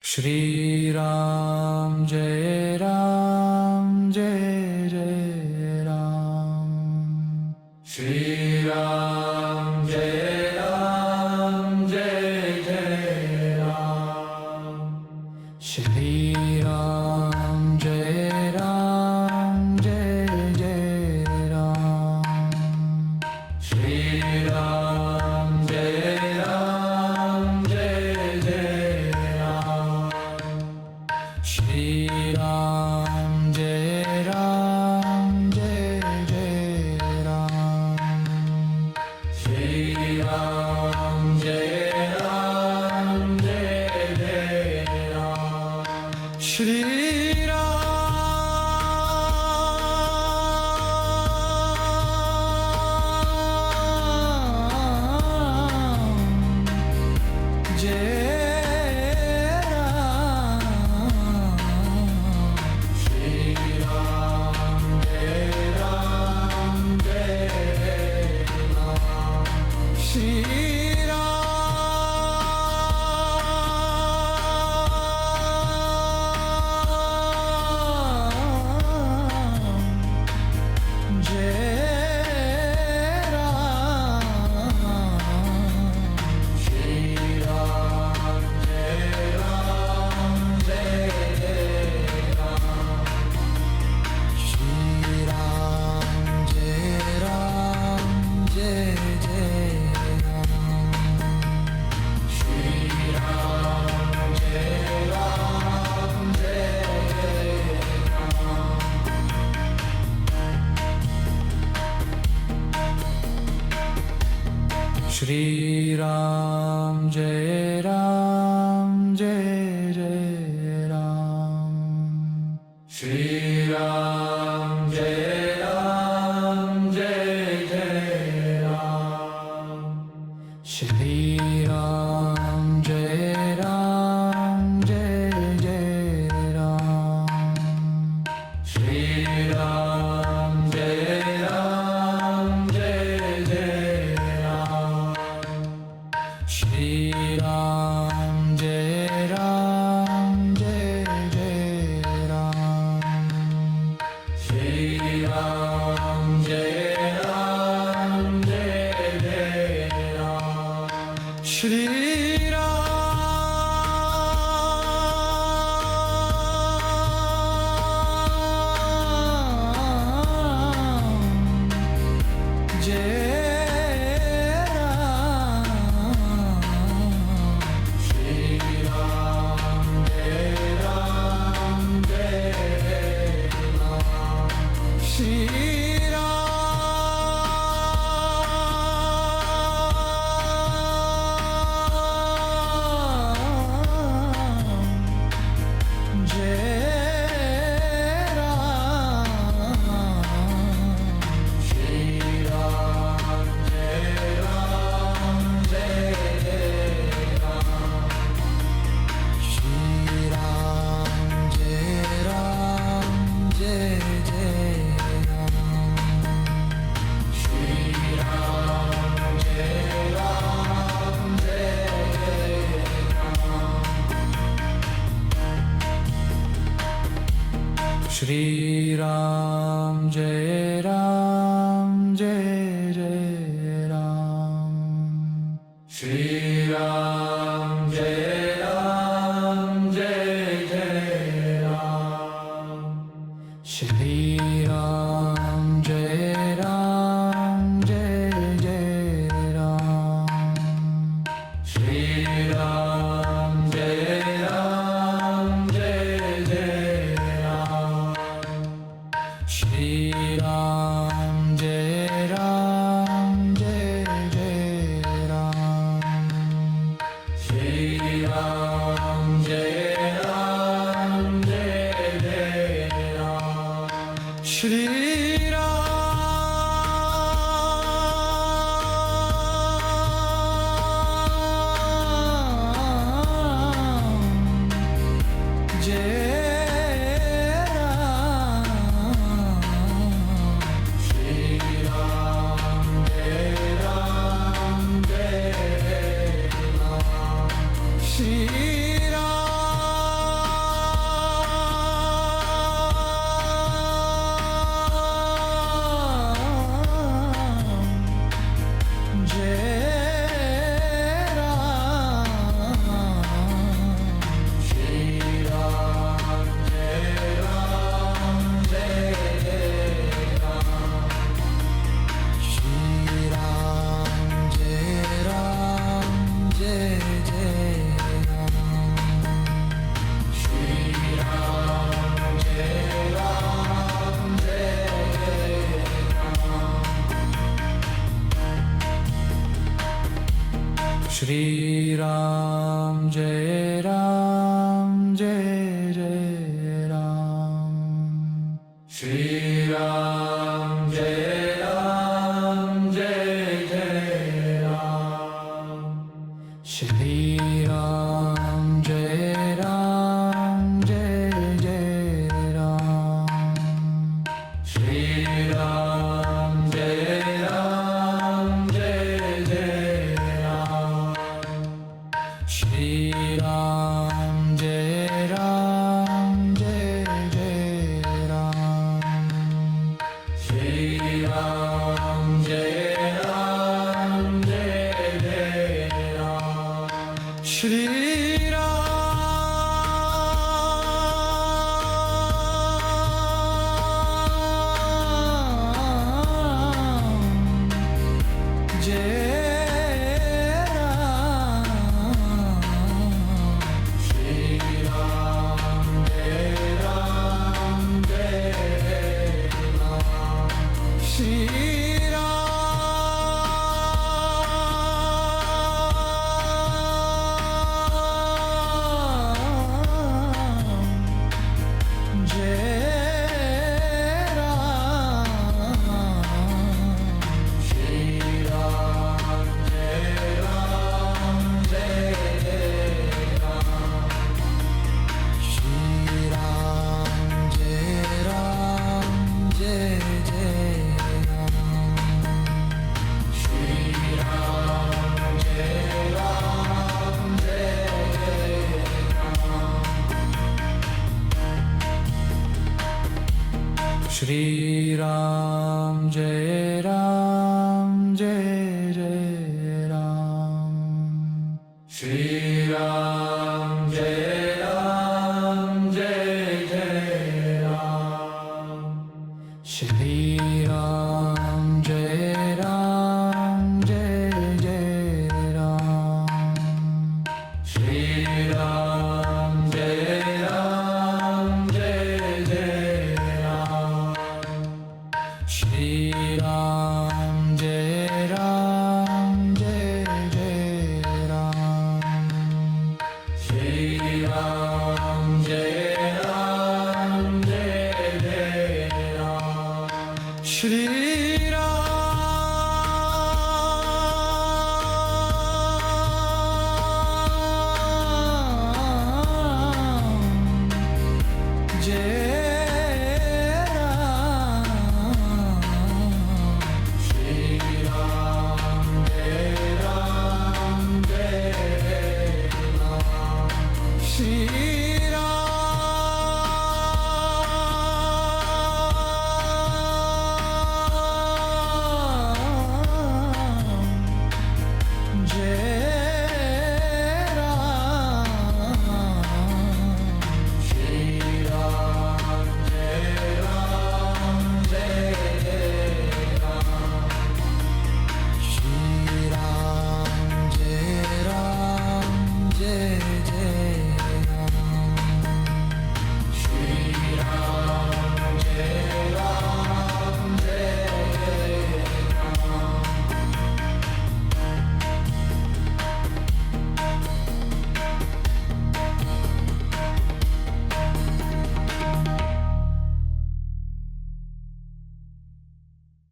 Shri Ram Jai Jai Ram. Shri Ram Jai Jai Ram. Shri Ram Jai Jai Ram. Shri Ram Jai Jai Ram. Shri Ram Jai Jai Ram. Shri Ram Jai Jai Ram. Shri Shri Ram Jai Jai Ram. Shri Ram Jai Jai Ram. Shri Ram Jai Jai Ram. Shri Ram Jai Jai Ram. Shri Ram Jai Jai Ram. Shri Ram Jai Jai Ram. Shri Shri Ram Jai Jai Ram. Shri Ram Jai Jai Ram. Shri Ram Jai Jai Ram. Shri Ram Jai Jai Ram. Shri Ram Jai Jai Ram. Shri Ram Jai Jai Ram. Shri Shri Ram Shriram Jai Ram Jai Jai Ram Shriram Jai Ram Jai Jai Ram Shriram Jai Ram Jai Jai Ram Shriram Jai Ram Jai Jai Ram Shriram Jai Ram Jai Jai Ram Shriram Jai Ram Jai Jai Ram Shriram Jai Ram Shriram Jai Ram Jai Jai Ram Shriram Jai Ram Jai Jai Ram Shriram Jai Ram Jai Jai Ram Shriram Jai Ram Jai Jai Ram Shriram Jai Ram Jai Jai Ram Shriram